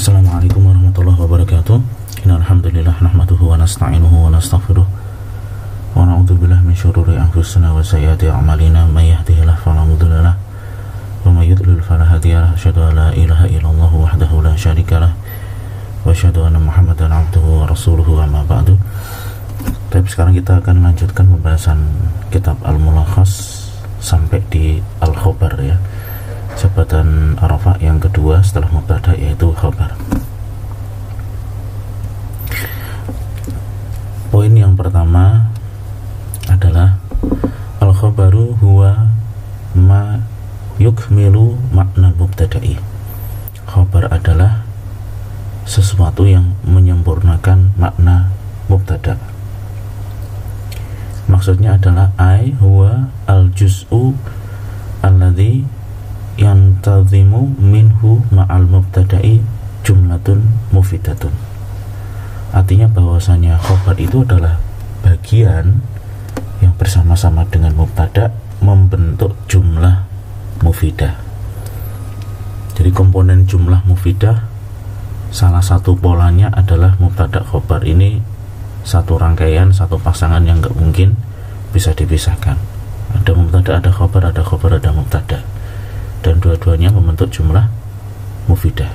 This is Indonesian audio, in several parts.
Assalamualaikum warahmatullahi wabarakatuh. Innal hamdalillah nahmaduhu wa nasta'inuhu wa nastaghfiruh wa na'udzu billahi min syururi anfusina wa sayyiati a'malina may yahdihillahu fala mudilla lahu wa may yudlil fala hadiya lahu. Asyhadu an la ilaha illallah wahdahu la syarika lahu wa asyhadu anna Muhammadan 'abduhu wa rasuluhu, amma ba'du. Tapi sekarang kita akan melanjutkan pembahasan kitab Al-Mulakhas sampai di Al-Khabar, ya, jabatan Arafah yang kedua setelah mubtada, yaitu khabar. Poin yang pertama adalah al-khabaru huwa ma yukmilu makna mubtada'i. Khabar adalah sesuatu yang menyempurnakan makna mubtada. Maksudnya adalah ai huwa al-juz'u alladhi yantazimu minhu ma'al mubtada'i jumlatun mufidatun. Artinya bahwasanya khabar itu adalah bagian yang bersama-sama dengan mubtada membentuk jumlah mufidah. Jadi komponen jumlah mufidah salah satu polanya adalah mubtada khabar. Ini satu rangkaian, satu pasangan yang nggak mungkin bisa dipisahkan. Ada mubtada, ada khabar, ada khabar, ada mubtada, dan dua-duanya membentuk jumlah mufidah.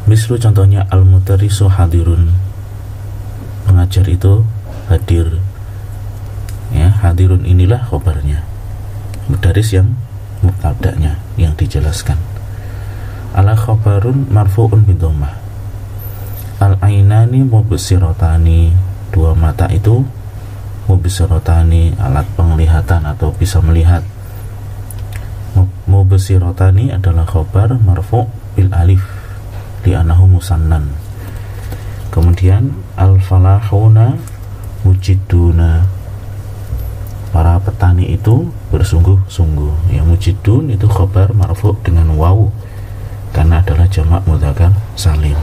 Mislu, contohnya al-mudarrisu hadirun, pengajar itu hadir, ya. Hadirun inilah khabarnya, mudarris yang mubtadanya yang dijelaskan. Ala khabarun marfu'un bin dhammah. Al-ainani mubsirotani, dua mata itu mubsirotani, alat penglihatan atau bisa melihat. Mubsirotani adalah khabar marfu' bil alif li'annahu musannan. Kemudian al-falahuna mujiduna, para petani itu bersungguh-sungguh, ya. Mujidun itu khabar marfu' dengan waw karena adalah jamak mudzakkar salim.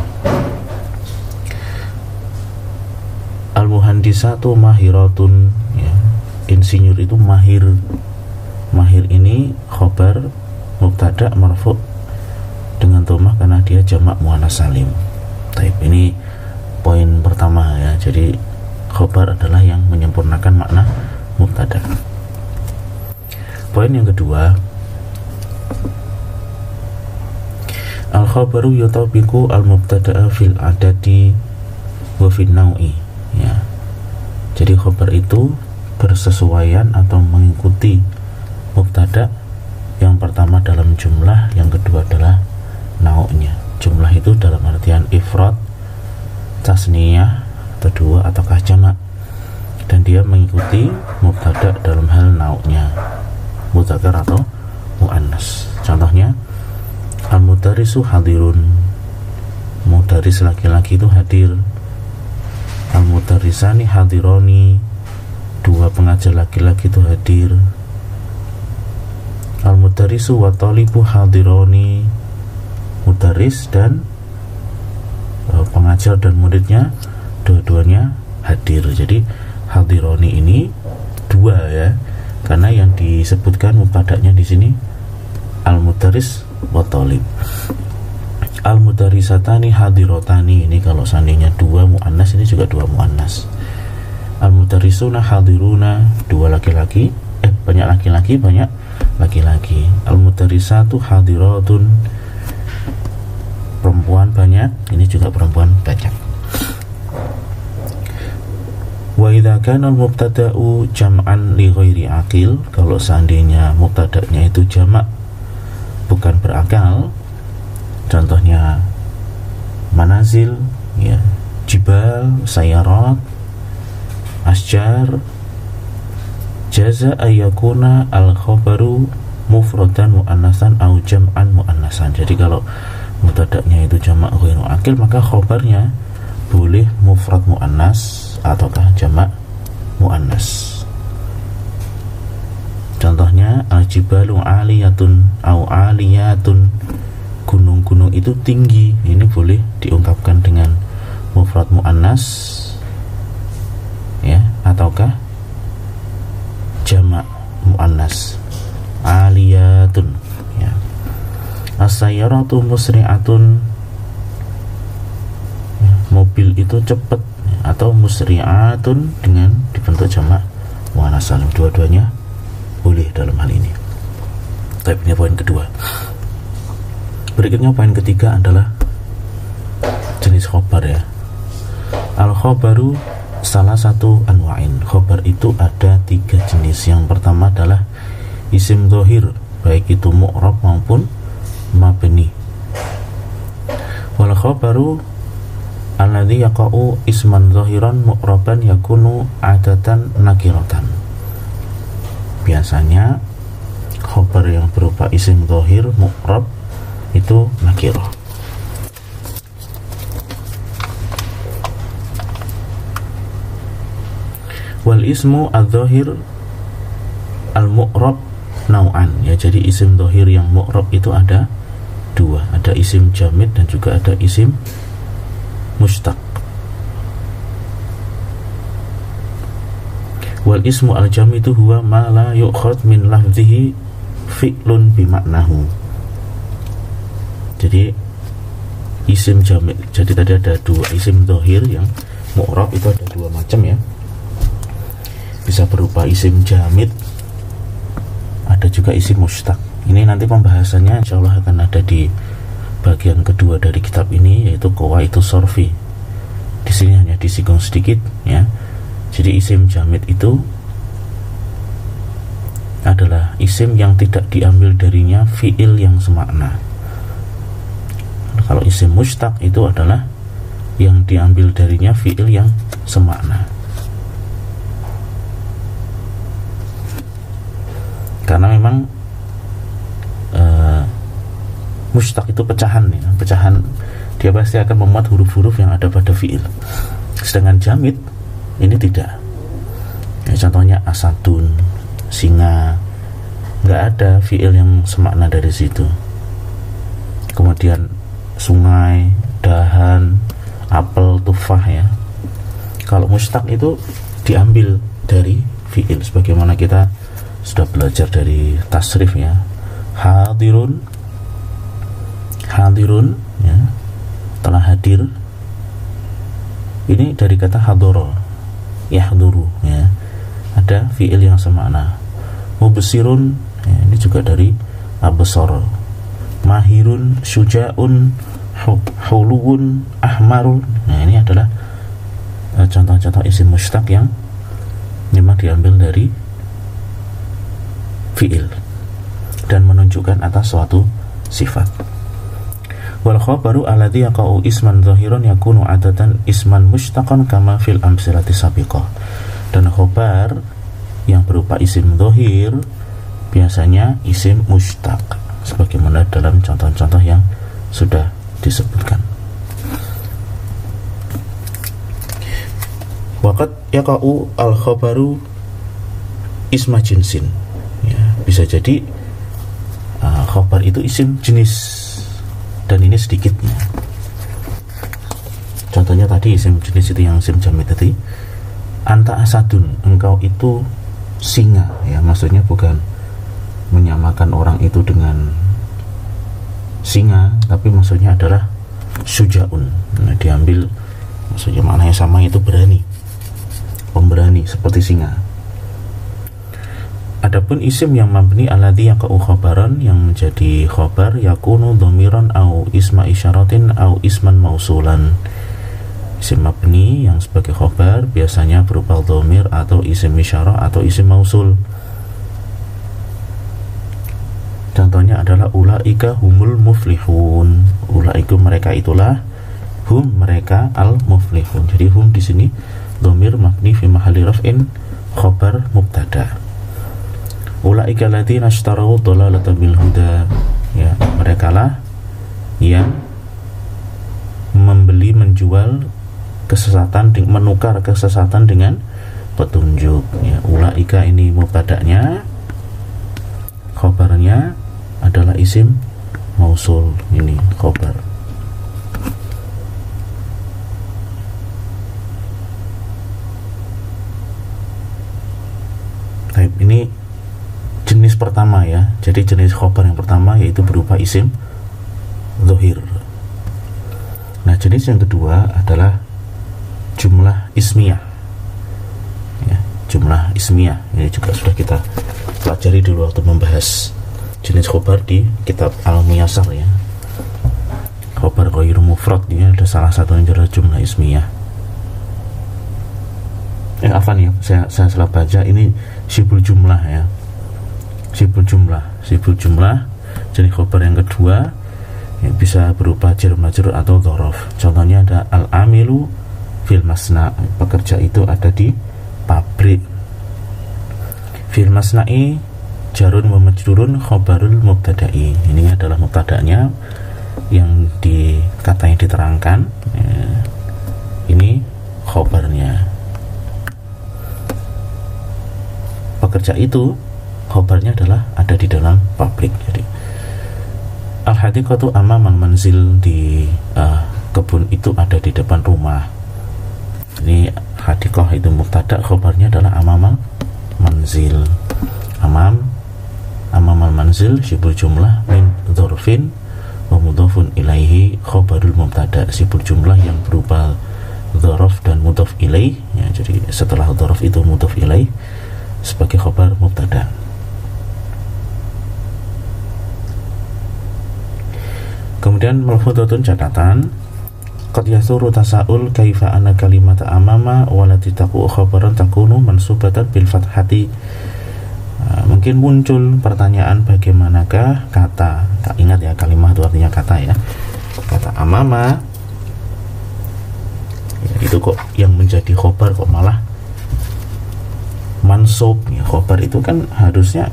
Al-muhandisatu mahiratun, ya. Insinyur itu mahir. Mahir ini khabar mubtada marfu' dengan dhammah karena dia jamak muannas salim. Taib, ini poin pertama, ya. Jadi khabar adalah yang menyempurnakan makna mubtada. Poin yang kedua, al-khabaru yutabiqu al-mubtada'a fil adadi wa fil naw'i, ya. Jadi khabar itu bersesuaian atau mengikuti mubtada yang pertama dalam jumlah, yang kedua adalah nau'nya. Jumlah itu dalam artian ifrad, tasniyah, atau dua ataukah jamak, dan dia mengikuti mubtada dalam hal nau'nya, mudzakkar atau muannas. Contohnya al-mudarrisu hadirun, mudarris laki-laki itu hadir. Al-mudarrisani hadironi, dua pengajar laki-laki itu hadir. Al-mudarrisu wa talibu hadironi, mudarris dan pengajar dan muridnya dua-duanya hadir. Jadi hadironi ini dua, ya, karena yang disebutkan mubtada'nya di sini al-mudarris wa talib. Al-mudarrisatani hadirotani, ini kalau seandainya dua muannas, ini juga dua muannas. Al-mudarrisuna hadiruna, dua laki-laki, banyak laki-laki, banyak laki-laki. Al-mudarrisatu hadiratun, perempuan banyak, ini juga perempuan banyak. Wa idza kana al-mubtada'u jam'an li ghairi aqil, kalau seandainya mubtada'nya itu jamak bukan berakal, contohnya manazil, ya, jibal, sayarat, asjar, jaza ayyakuna al-khabaru mufradan muannasan au jam'an muannasan. Jadi kalau mubtada'nya itu jamak ghairu aqil, maka khabarnya boleh mufrad muannas ataukah jamak muannas. Contohnya al-jibalu aliyatun au aliyatun, gunung-gunung itu tinggi, ini boleh diungkapkan dengan mufrad muannas, ya, ataukah jamak muannas, aliyatun, ya. As-sayyaratu musri'atun, mobil itu cepat, atau musri'atun dengan dibentuk jamak muannas salim. Dua-duanya boleh dalam hal ini. Tapi ini poin kedua. Berikutnya poin ketiga adalah jenis khobar ya. Al-khobaru salah satu anwa'in. Khobar itu ada 3 jenis. Yang pertama adalah isim dhohir, baik itu mu'rab maupun mabni. Wal khobaru alladhi yaqa'u isman dhohiran mu'raban yakunu adatan nakiratan. Biasanya khobar yang berupa isim dhohir mu'rab itu nakirah. Wal ismu adz-dhahir al-mu'rab nau'an ya. Jadi isim dhohir yang mu'rab itu ada 2, ada isim jamid dan juga ada isim mustaq. Wal ismu al-jamid itu huwa ma la yu'khad min lafzihi fi'lun bimaknahu. Jadi isim jamid, jadi tadi ada 2 isim dhohir yang mu'rab itu ada 2 macam ya. Bisa berupa isim jamid, ada juga isim mustaq. Ini nanti pembahasannya insyaallah akan ada di bagian kedua dari kitab ini, yaitu qawaidus sorfi. Di sini hanya disinggung sedikit ya. Jadi isim jamid itu adalah isim yang tidak diambil darinya fiil yang semakna. Kalau isim mustaq itu adalah yang diambil darinya fiil yang semakna. Karena memang mustaq itu pecahan ya, pecahan, dia pasti akan memuat huruf-huruf yang ada pada fiil. Sedangkan jamid ini tidak ya, contohnya asadun, singa, nggak ada fiil yang semakna dari situ. Kemudian sungai, dahan, apel, tufah ya. Kalau mustaq itu diambil dari fiil, sebagaimana kita sudah belajar dari tasrif ya. Hadirun, hadirun ya, telah hadir, ini dari kata hadoro, yahduru ya, ada fiil yang semakna. Mubsirun ya, ini juga dari absara. Mahirun, syuja'un, huluun, ahmarun. Nah ini adalah contoh-contoh isim mustaq yang memang diambil dari fiil dan menunjukkan atas suatu sifat. Wal khabaru alladhi yaqa'u isman dhahiran yakunu adatan isman mushtaqan kama fil amsilati sabiqah. Dan khabar yang berupa isim dhahir biasanya isim mushtaq, sebagaimana dalam contoh-contoh yang sudah disebutkan. Waqad yaqa'u al khabaru isma jinsin ya, bisa jadi khabar itu isim jenis, dan ini sedikitnya. Contohnya tadi isim jenis itu yang isim jamid tadi, anta asadun, engkau itu singa ya, maksudnya bukan menyamakan orang itu dengan singa, tapi maksudnya adalah syuja'un. Nah, diambil maksudnya maknanya sama, itu berani, pemberani seperti singa. Adapun isim yang mabni alladhi yaqa'u khabaran, yang menjadi khabar yakunu dhamiran au isma isyaratin au isman mausulan. Isim mabni yang sebagai khabar biasanya berupa dhamir atau isim isyarah atau isim mausul. Contohnya adalah ulaika humul muflihun. Ulaiku mereka itulah, hum mereka al muflihun. Jadi hum di sini dhamir mabni fi mahalli raf'in khabar mubtada. Ulaika alladziina ishtarau dhalalata bil huda ya, merekalah yang membeli menjual kesesatan, menukar kesesatan dengan petunjuk ya. Ulaika ini mubtada'nya, khabarnya adalah isim mausul, ini khabar. Baik, ini jenis pertama ya. Jadi jenis khabar yang pertama yaitu berupa isim dhohir. Nah, jenis yang kedua adalah jumlah ismiyah ya, jumlah ismiyah ini juga sudah kita pelajari dulu waktu membahas jenis khobar di kitab Al-Muyassar ya. Khobar ghairu mufrad ini ada salah satu yang adalah jumlah ismiyah. Afan ya, saya salah baca, ini sibul jumlah ya, sibul jumlah jenis khobar yang kedua yang bisa berupa jar majrur atau dzaraf. Contohnya ada al-amilu fil masna, pekerja itu ada di pabrik. Fil masna'i jarun wa majrurun khobarul mubtada'i, ini adalah mubtada'nya yang di kata yang diterangkan ya. Ini khobarnya, pekerja itu khobarnya adalah ada di dalam pabrik. Jadi al-hadiqatu amamal manzil, di kebun itu ada di depan rumah. Ini hadiqah itu mubtada, khobarnya adalah amamal manzil. Amamal manzil sibul jumlah min dzarfin wa mudhafun ilaihi khobarul mubtada, sibul jumlah yang berupa dzaraf dan mudhaf ilaih ya, jadi setelah dzaraf itu mudhaf ilaih sebagai khobar mubtada. Kemudian malfudhatun, catatan, qad yasuru tasaul kaifa anna kalimata amama walati taqu khabaran takunu mansubatan bil fathati. Mungkin muncul pertanyaan, bagaimanakah kata, ingat ya, kalimat itu artinya kata ya, kata amama ya, itu kok yang menjadi khobar kok malah mansub ya. Khobar itu kan harusnya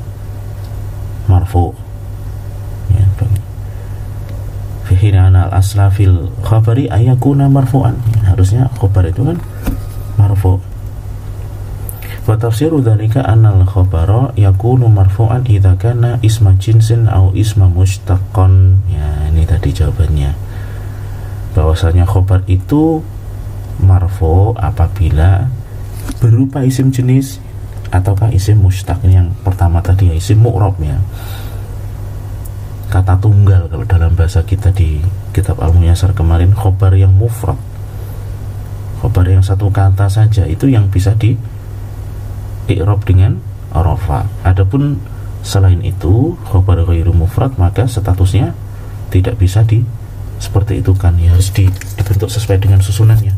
marfu ya, fihirana al-asla fil khabari ayakuna marfu'an ya, harusnya khobar itu kan marfu'. Wa tafsiru dzalika annal khabara yakunu marfu'an idza kana isma jinsin au isma mushtaqan ya, ini tadi jawabannya, bahwasanya khobar itu marfu' apabila berupa isim jenis ataukah isim mushtaq. Ini yang pertama tadi ya, isim mu'rab ya, kata tunggal. Kalau dalam bahasa kita di kitab Al-Muyassar kemarin, khobar yang mufrad, khobar yang satu kata saja, itu yang bisa di i'rab dengan rafa. Adapun selain itu khobar ghairu mufrad, maka statusnya tidak bisa seperti itu kan ya, harus dibentuk sesuai dengan susunannya.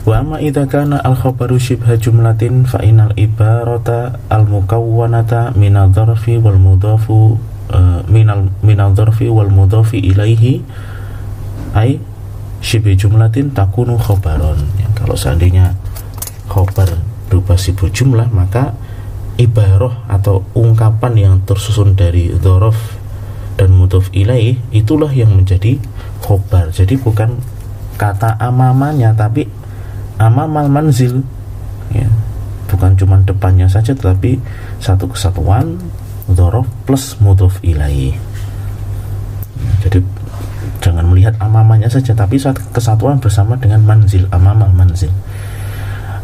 Wa amma idza kana al-khabaru shibha jumlatin fa innal ibarata al-mukawwanata min adh-dharfi wal mudhafu min adh-dharfi wal mudhafi ilaihi ay shibhi jumlatin takunu khabaron ya, kalau seandainya khabar berupa sibul jumlah, maka ibarah atau ungkapan yang tersusun dari dzaraf dan mudhaf ilaih itulah yang menjadi khabar. Jadi bukan kata amamanya, tapi amamal manzil ya, bukan cuma depannya saja, tetapi satu kesatuan dzaraf plus mudhaf ilaih. Jadi jangan melihat amamanya saja, tapi satu kesatuan bersama dengan manzil, amamal manzil.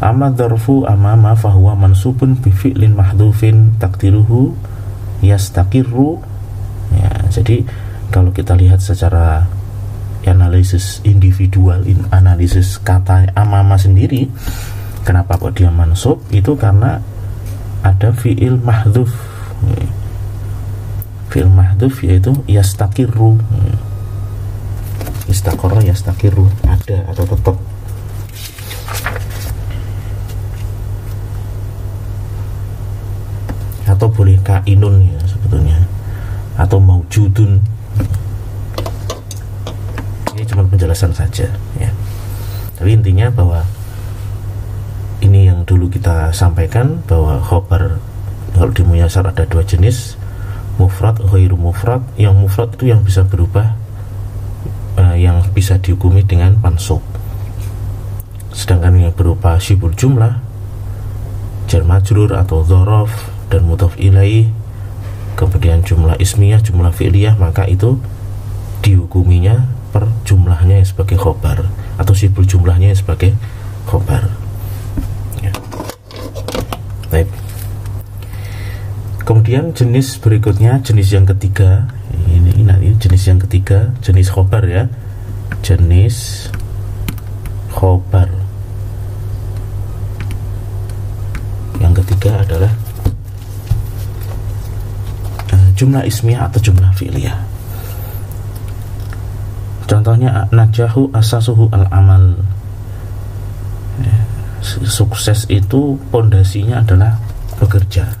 Amma dzarfu amama fahuwa mansubun bi fi'lin mahdhufin taqdiruhu yastaqirru ya. Jadi kalau kita lihat secara analisis individual, analisis kata amama sendiri, kenapa kok dia mansub, itu karena ada fi'il mahdhuf. Fi'il mahdhuf yaitu yastaqirru, istaqarra yastaqirru, ada atau tetap. Atau boleh kainun ya sebetulnya, atau maujudun. Ini cuma penjelasan saja ya. Tapi intinya bahwa ini yang dulu kita sampaikan, bahwa khobar kalau di Muyassar ada dua jenis, mufrad, ghairu mufrad. Yang mufrad itu yang bisa berubah, yang bisa dihukumi dengan mansub. Sedangkan yang berupa syibul jumlah, jar majrur atau dzaraf dan mudhaf ilaih, kemudian jumlah ismiyah, jumlah fi'liyah, maka itu dihukuminya per jumlahnya sebagai khobar, atau sibul jumlahnya sebagai khobar ya. Baik. Kemudian jenis berikutnya, jenis yang ketiga, ini jenis yang ketiga, jenis khobar ya, jenis khobar. Yang ketiga adalah jumlah ismiyah atau jumlah fi'liyah. Contohnya najahu asasuhu al-amal. Sukses itu pondasinya adalah bekerja.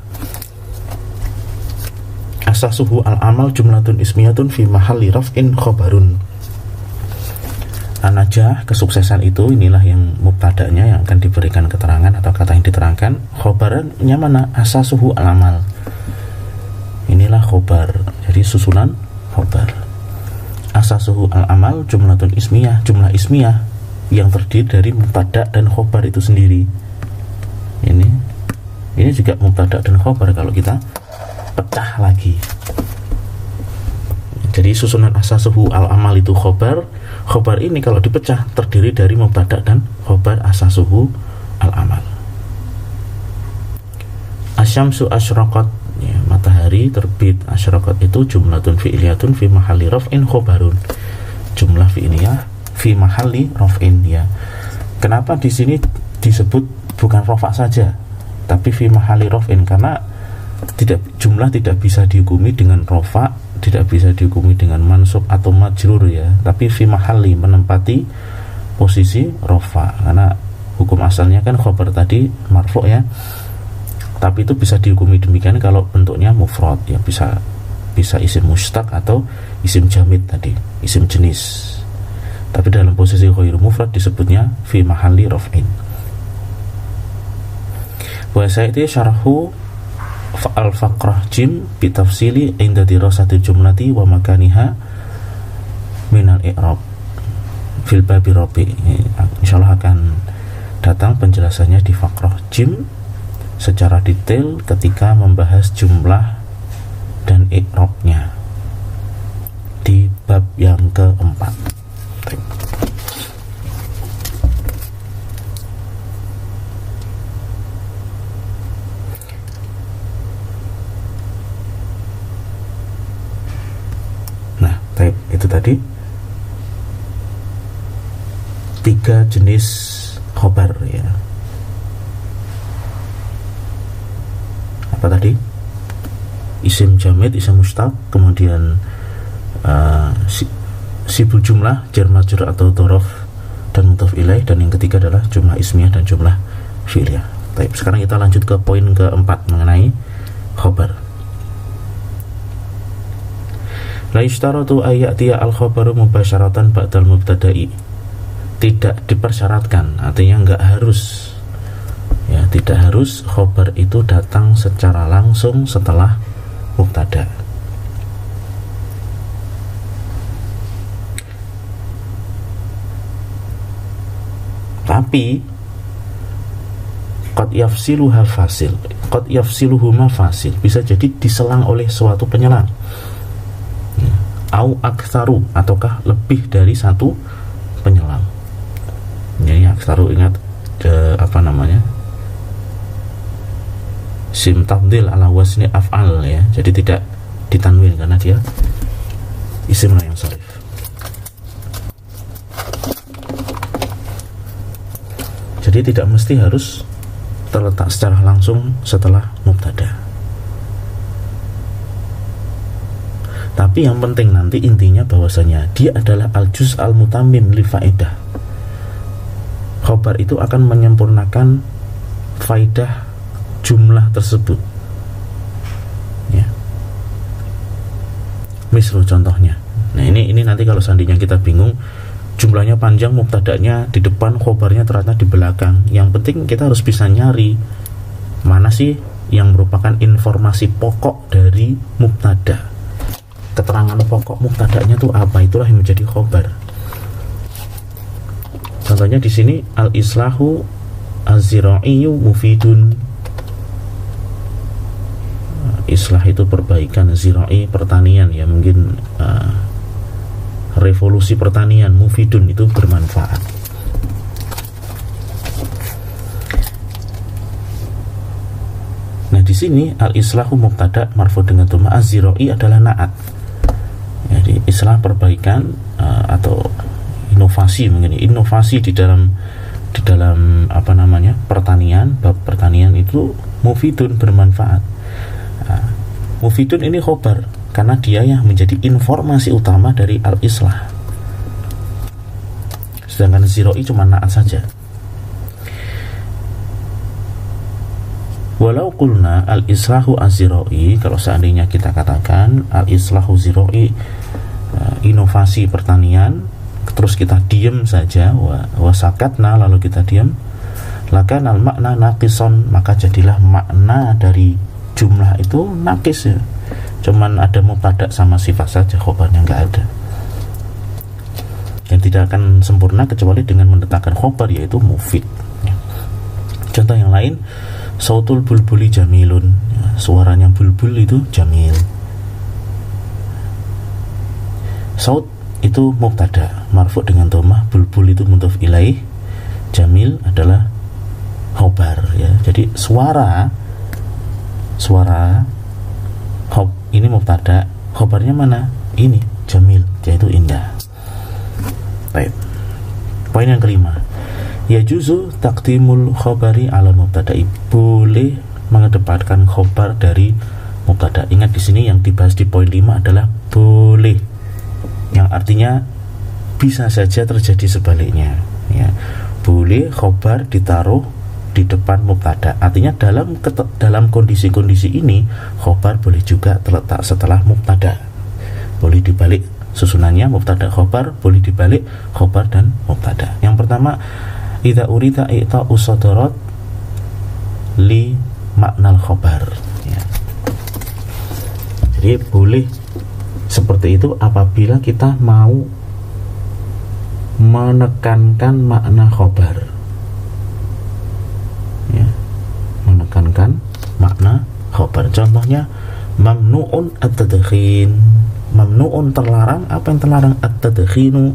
Asasuhu al-amal jumlatun ismiyatun fi mahalli raf'in khobarun. An-najah, kesuksesan itu, inilah yang mubtada'nya yang akan diberikan keterangan atau kata yang diterangkan. Khobarnya mana? Asasuhu al-amal. Inilah khobar, jadi susunan khobar. Asasuhu al-amal jumlatun ismiyah, jumlah ismiyah yang terdiri dari mubtada dan khobar itu sendiri. Ini juga mubtada dan khobar kalau kita pecah lagi. Jadi susunan asasuhu al-amal itu khobar. Khobar ini kalau dipecah terdiri dari mubtada dan khobar asasuhu al-amal. Asyamsu asyraqat, ya, matahari terbit. Asyraqat itu jumlatun fi'liyatun fi mahalli raf'in khobarun. Jumlah fi'liyah fi mahalli raf'in, ya. Kenapa di sini disebut bukan rafa saja, tapi fi mahalli raf'in? Karena jumlah tidak bisa dihukumi dengan rafa, tidak bisa dihukumi dengan mansub atau majrur, ya, tapi fi mahalli, menempati posisi rafa. Karena hukum asalnya kan khobar tadi marfu', ya. Tapi itu bisa dihukumi demikian kalau bentuknya mufrad, ya, bisa isim mustaq atau isim jamid tadi, isim jenis. Tapi dalam posisi ghairu mufrad disebutnya fi mahalli raf'in. Wa sayati syarhu al-faqrah jim bi tafsili inda dirasati jumlati wa makaniha min al-i'rab fil babi rabi. Insyaallah akan datang penjelasannya di faqrah jim secara detail ketika membahas jumlah dan i'rabnya di bab yang keempat. Nah, itu tadi 3 jenis khobar, ya. Apa tadi? Isim jamid, isim mustaq, kemudian sibul jumlah, jar majrur atau dhorof dan mudhof ilaih, dan yang ketiga adalah jumlah ismiyah dan jumlah fi'liyah. Baik, sekarang kita lanjut ke poin keempat mengenai khobar. La yushtaratu ayyatiya al-khobaru mubasyaratan ba'dal mubtada'i. Tidak dipersyaratkan, artinya enggak harus, ya, tidak harus khobar itu datang secara langsung setelah mubtada. Tapi qad yafsiluha fasil, qad yafsiluhuma fasil, bisa jadi diselang oleh suatu penyelang. Au aktsaru, ataukah lebih dari satu penyelang. Ini aktsaru, ingat sim tafdil ala wasni af'al, ya. Jadi tidak ditanwin karena dia isim yang sharif. Jadi tidak mesti harus terletak secara langsung setelah mubtada. Tapi yang penting nanti intinya bahwasanya dia adalah al-juz al-mutammim li faedah. Khobar itu akan menyempurnakan faedah jumlah tersebut, ya. Misal contohnya. Nah, ini nanti kalau seandainya kita bingung, jumlahnya panjang, mubtadanya di depan, khobarnya ternyata di belakang. Yang penting kita harus bisa nyari mana sih yang merupakan informasi pokok dari mubtada. Keterangan pokok mubtadanya itu apa? Itulah yang menjadi khobar. Contohnya di sini al-islahu az-zira'iyu mufidun. Islah itu perbaikan, zira'i pertanian, ya, mungkin revolusi pertanian, mufidun itu bermanfaat. Nah, di sini al-islahu mubtada marfu dengan dhamma, az-zira'i adalah na'at. Jadi islah perbaikan atau inovasi, mungkin inovasi di dalam apa namanya, pertanian. Bab pertanian itu mufidun, bermanfaat. Mufidun ini khobar karena dia yang menjadi informasi utama dari al-islah, sedangkan ziroi cuma naat saja. Walau qulna al-islahu az-ziroi, kalau seandainya kita katakan al-islahu ziroi, inovasi pertanian, terus kita diam saja, wasakatna, lalu kita diam, lakan al makna naqison, maka jadilah makna dari jumlah itu naqis ya, cuman ada mubtada sama sifat saja, khobarnya nggak ada, dan tidak akan sempurna kecuali dengan mendatangkan khobar, yaitu mufid ya. Contoh yang lain, sautul bulbuli jamilun, ya, suaranya bulbul itu jamil. Saut itu mubtada marfu dengan dhammah, bulbul itu mudhof ilaih, jamil adalah khobar ya. Jadi suara ini mubtada, khobarnya mana? Ini jamil, yaitu indah. Baik. Poin yang kelima, yajuzu taqdimul khobari ala mubtada'i, boleh mengedepankan khobar dari mubtada. Ingat di sini yang dibahas di poin 5 adalah boleh, yang artinya bisa saja terjadi sebaliknya ya. Boleh khobar ditaruh di depan mubtada, artinya dalam kondisi-kondisi ini khobar boleh juga terletak setelah mubtada, boleh dibalik susunannya mubtada khobar, boleh dibalik khobar dan mubtada. Yang pertama, idza urida i'ta'u sadarat li maknal khobar ya. Jadi boleh seperti itu apabila kita mau menekankan makna khobar ya, menekankan makna khobar. Contohnya mamnu'un at-tadkhin, mamnu'un terlarang. Apa yang terlarang? At-tadkhinu,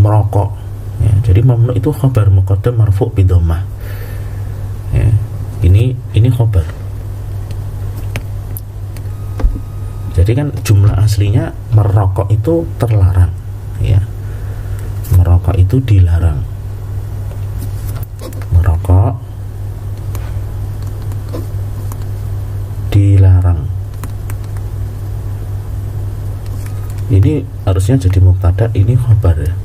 merokok ya. Jadi mamnu itu khobar muqaddam marfu' bi dhammah ya. Ini khobar. Jadi kan jumlah aslinya merokok itu terlarang ya, merokok itu dilarang, merokok dilarang. Ini harusnya jadi mubtada, ini khobar ya.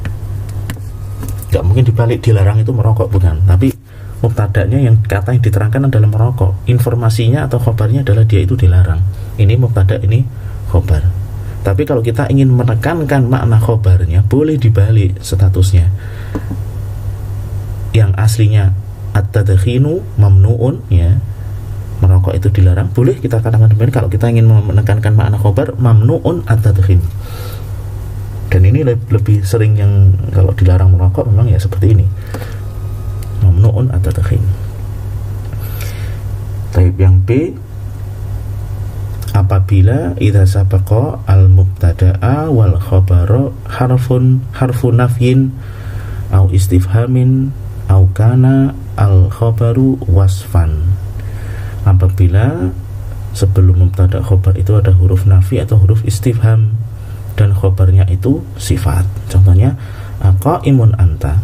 Gak mungkin dibalik, dilarang itu merokok, bukan, tapi mubtadanya yang kata yang diterangkan adalah merokok, informasinya atau khobarnya adalah dia itu dilarang. Ini mubtada, ini khobar. Tapi kalau kita ingin menekankan makna khobarnya, boleh dibalik statusnya. Yang aslinya at-tadkhinu mamnu'un ya, merokok itu dilarang, boleh kita katakan demikian kalau kita ingin menekankan makna khobar mamnu'un at-tadkhin. Dan ini lebih sering yang kalau dilarang merokok memang ya seperti ini, mamnu'un at-tadkhin. Taib yang B, apabila idza sabaqa al-mubtada'a wal khabara harfu nafyin au istifhamin au kana al-khabaru wasfan. Apabila sebelum mubtada khobar itu ada huruf nafi atau huruf istifham dan khobarnya itu sifat. Contohnya aqaimun anta,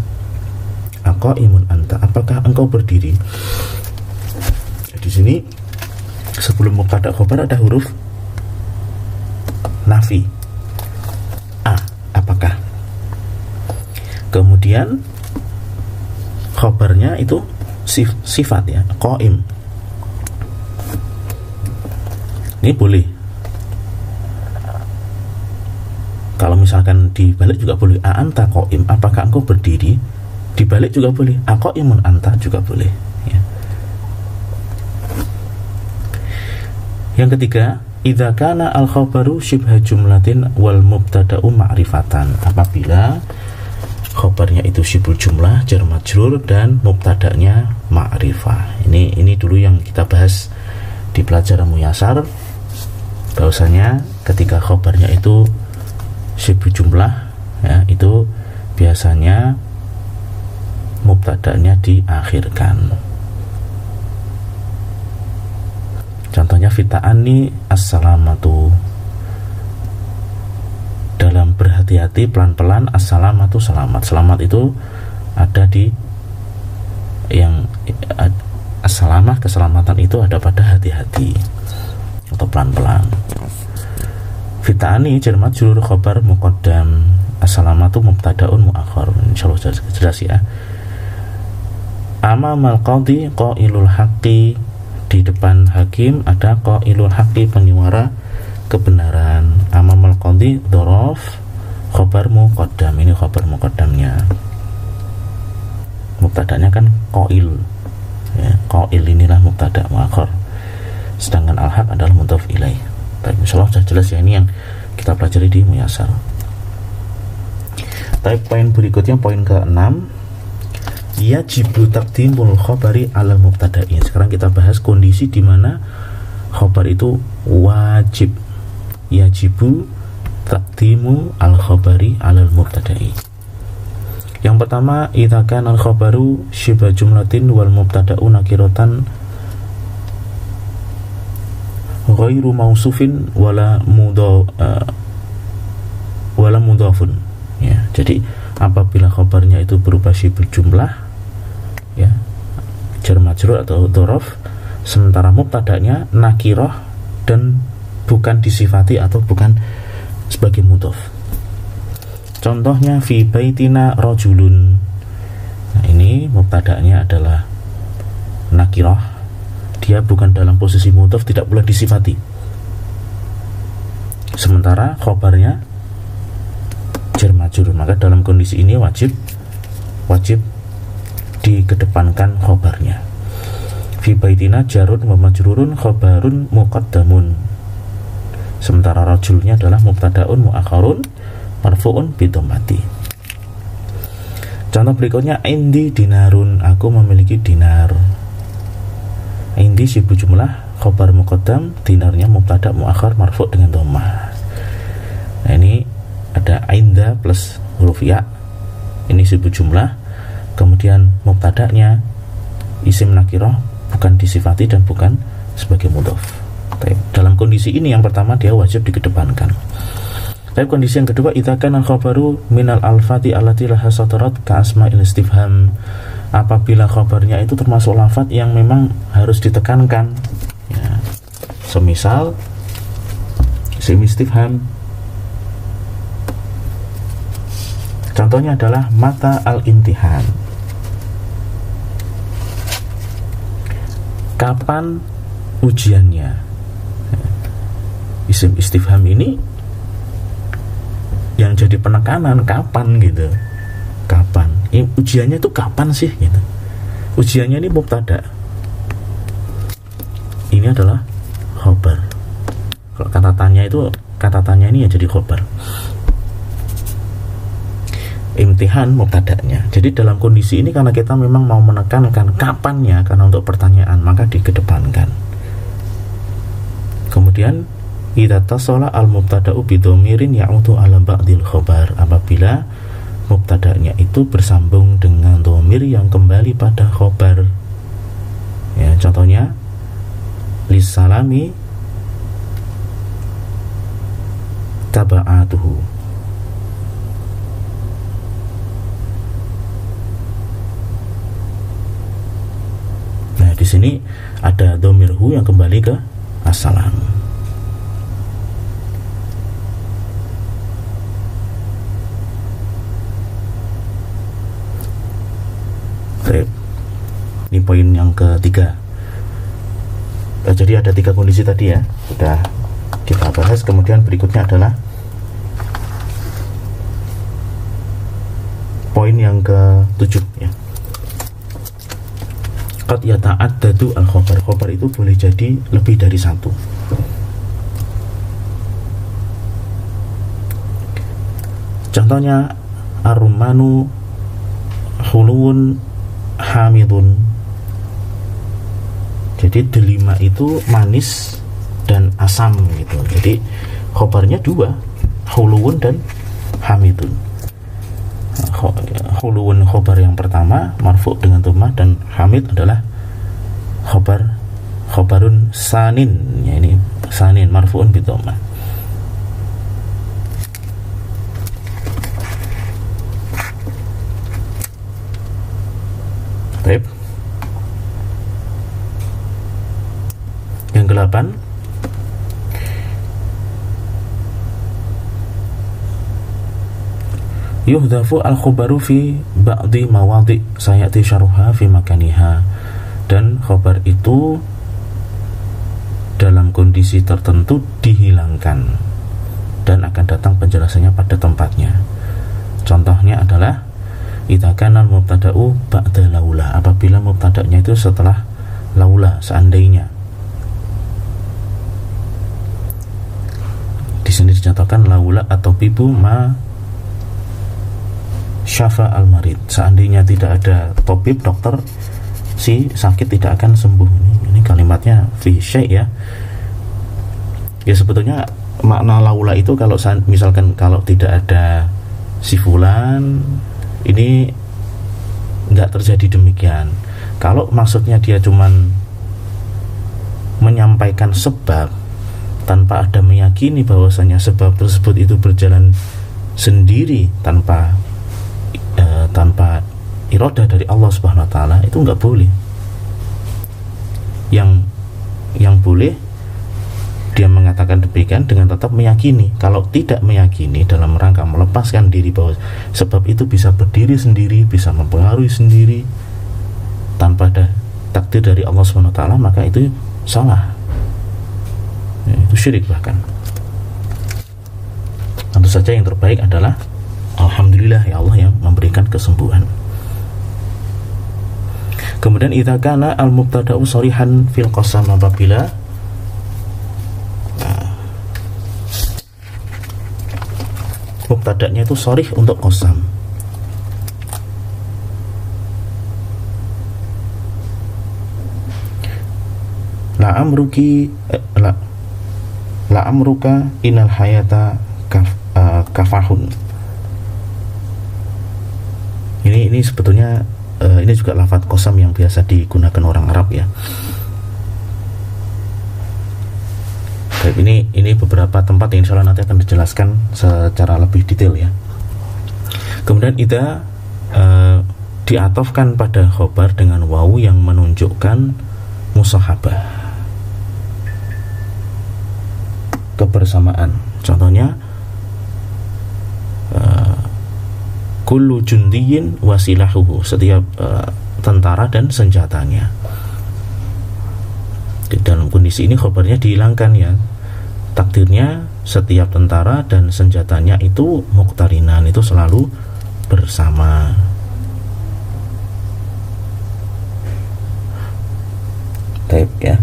aqaimun anta, apakah engkau berdiri? Di sini sebelum mubtada khobar ada huruf nafi, apakah. Kemudian khobarnya itu sifat ya, qaim. Ini boleh. Kalau misalkan dibalik juga boleh, anta qaim, apakah engkau berdiri? Dibalik juga boleh, aqaimun anta juga boleh ya. Yang ketiga, idza kana al-khabaru syibha jumlatin wal mubtada'u ma'rifatan, apabila khabarnya itu syibhul jumlah jar majrur dan mubtada'nya ma'rifah. Ini dulu yang kita bahas di pelajaran muyasar, bahwasanya ketika khabarnya itu syibhul jumlah ya, itu biasanya mubtada'nya diakhirkan. Contohnya fita'ani as-salamatu, dalam berhati hati-hati, pelan-pelan. Assalamatu selamat. Selamat itu ada di yang assalamah, keselamatan itu ada pada hati-hati atau pelan-pelan. Fitani jar majrur khabar muqaddam. Assalamatu mubtadaun muakhar. Insyaallah jelas ya. Amamal qadhi qailul haqqi, di depan hakim ada qailul haqqi, penyuara kebenaran. Amamal qadhi dzaraf khabar muqaddam, ini khabar muqaddamnya. Mubtadanya kan qail ya, qail inilah mubtada muakhar, sedangkan al-haq adalah mudhaf ilaih. Baik, insyaallah sudah jelas ya, ini yang kita pelajari di Muyasar. Tapi poin berikutnya, poin ke-6, yajibu taqdimul khabari alal mubtada'i. Sekarang kita bahas kondisi di mana khabar itu wajib. Yajibu taqdimu al khabari alal mubtada'i. Yang pertama, idza kana al khabaru syibha jumlatin wal mubtada'u nakiratan ghairu mausufin wala mudhafun. Ya, jadi apabila khabarnya itu berupa syibhul jumlah ya, jar majrur atau dzaraf, sementara mubtada'nya nakirah dan bukan disifati atau bukan sebagai mudhaf. Contohnya fi baitina rajulun. Nah, ini mubtada'nya adalah nakirah, dia bukan dalam posisi mudhaf, tidak pula disifati. Sementara khabarnya jar majrur, maka dalam kondisi ini wajib dikedepankan khabarnya. Fi baitina jarun wa majrurun khabarun muqaddamun. Sementara rajulnya adalah mubtadaun muakharun marfu'un bi dhammati. Contoh berikutnya, indi dinarun, aku memiliki dinar. Indi syibhu jumlah khabar muqaddam, dinarnya mubtada muakhar marfu' dengan dhammah. Nah, ini ada inda plus huruf ya, ini syibhu jumlah, kemudian mubtada'nya isim nakirah, bukan disifati dan bukan sebagai mudhaf. Dalam kondisi ini yang pertama dia wajib dikedepankan. Tapi kondisi yang kedua, idza kana al-khabaru minal alfati allati laha sadarat ka asma'il istifham, apabila khabarnya itu termasuk lafaz yang memang harus ditekankan ya. Semisal isim istifham, contohnya adalah mata al-imtihan, kapan ujiannya. Isim istifham ini yang jadi penekanan kapan gitu, kapan ujiannya itu, kapan sih gitu. Ujiannya ini mubtada, ini adalah khabar. Kalau kata tanya ini ya jadi khabar. Imtihan mubtada'nya. Jadi dalam kondisi ini karena kita memang mau menekankan kapannya, karena untuk pertanyaan, maka dikedepankan. Kemudian idza tasala al mubtada'u bi dhamirin ya'udu ala ba'dil khabar, apabila mubtada'nya itu bersambung dengan dhamir yang kembali pada khabar. Ya, contohnya lisalami taba'atuhu. Di sini ada dhamir hu yang kembali ke assalam. Baik. Ini poin yang ketiga. Jadi ada 3 kondisi tadi ya, sudah kita bahas. Kemudian berikutnya adalah poin yang ke-7 ya. Qad yata'addadu al-khabar. Khabar itu boleh jadi lebih dari satu. Contohnya ar-rumanu hulun hamidun. Jadi delima itu manis dan asam gitu. Jadi khabarnya 2, hulun dan hamidun. Hulun khobar yang pertama marfu' dengan dhammah, dan hamid adalah khobarun sanin ya, ini sanin marfu'un bi dhammah. 8. Yuhdhafu al-khubaru fi ba'di mawadhi sayati syarhuha fi makaniha. Dan khobar itu dalam kondisi tertentu dihilangkan dan akan datang penjelasannya pada tempatnya. Contohnya adalah idza kana al-mubtada'u ba'da laula, apabila mubtada'nya itu setelah laula, seandainya. Di sini dicontohkan laula atau bibu ma syafa al-marid, seandainya tidak ada tabib, dokter, si sakit tidak akan sembuh. Ini kalimatnya fi syai' ya. Ya sebetulnya makna laula itu kalau misalkan kalau tidak ada si fulan, ini enggak terjadi demikian. Kalau maksudnya dia cuman menyampaikan sebab tanpa ada meyakini bahwasanya sebab tersebut itu berjalan sendiri tanpa iradah dari Allah Subhanahu wa taala, itu enggak boleh. Yang boleh dia mengatakan demikian dengan tetap meyakini. Kalau tidak meyakini dalam rangka melepaskan diri bahwa sebab itu bisa berdiri sendiri, bisa mempengaruhi sendiri tanpa ada takdir dari Allah Subhanahu wa taala, maka itu salah. Ya, itu syirik bahkan. Tentu saja yang terbaik adalah alhamdulillah ya Allah yang memberikan kesembuhan. Kemudian idza kana al-mubtada'u sharihan fil qasam, apabila mubtada'nya itu sharih untuk qasam. La amruka inal hayata kafahun. Ini sebetulnya ini juga lafadz qasam yang biasa digunakan orang Arab ya. Baik, ini beberapa tempat yang insya Allah nanti akan dijelaskan secara lebih detail ya. Kemudian idza diatofkan pada khobar dengan wawu yang menunjukkan musahabah, kebersamaan. Contohnya kullu jundiyin wasilahuhu, setiap tentara dan senjatanya. Di dalam kondisi ini khobarnya dihilangkan ya. Takdirnya setiap tentara dan senjatanya itu muqtarinan, itu selalu bersama. Baik ya.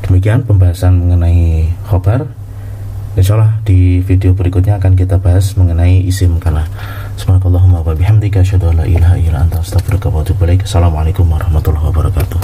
Demikian pembahasan mengenai khobar. Insyaallah di video berikutnya akan kita bahas mengenai isim kana. Subhanakallahumma wa bihamdika asyhadu an la ilaha illa anta astaghfiruka wa atubu ilaik. Assalamualaikum warahmatullahi wabarakatuh.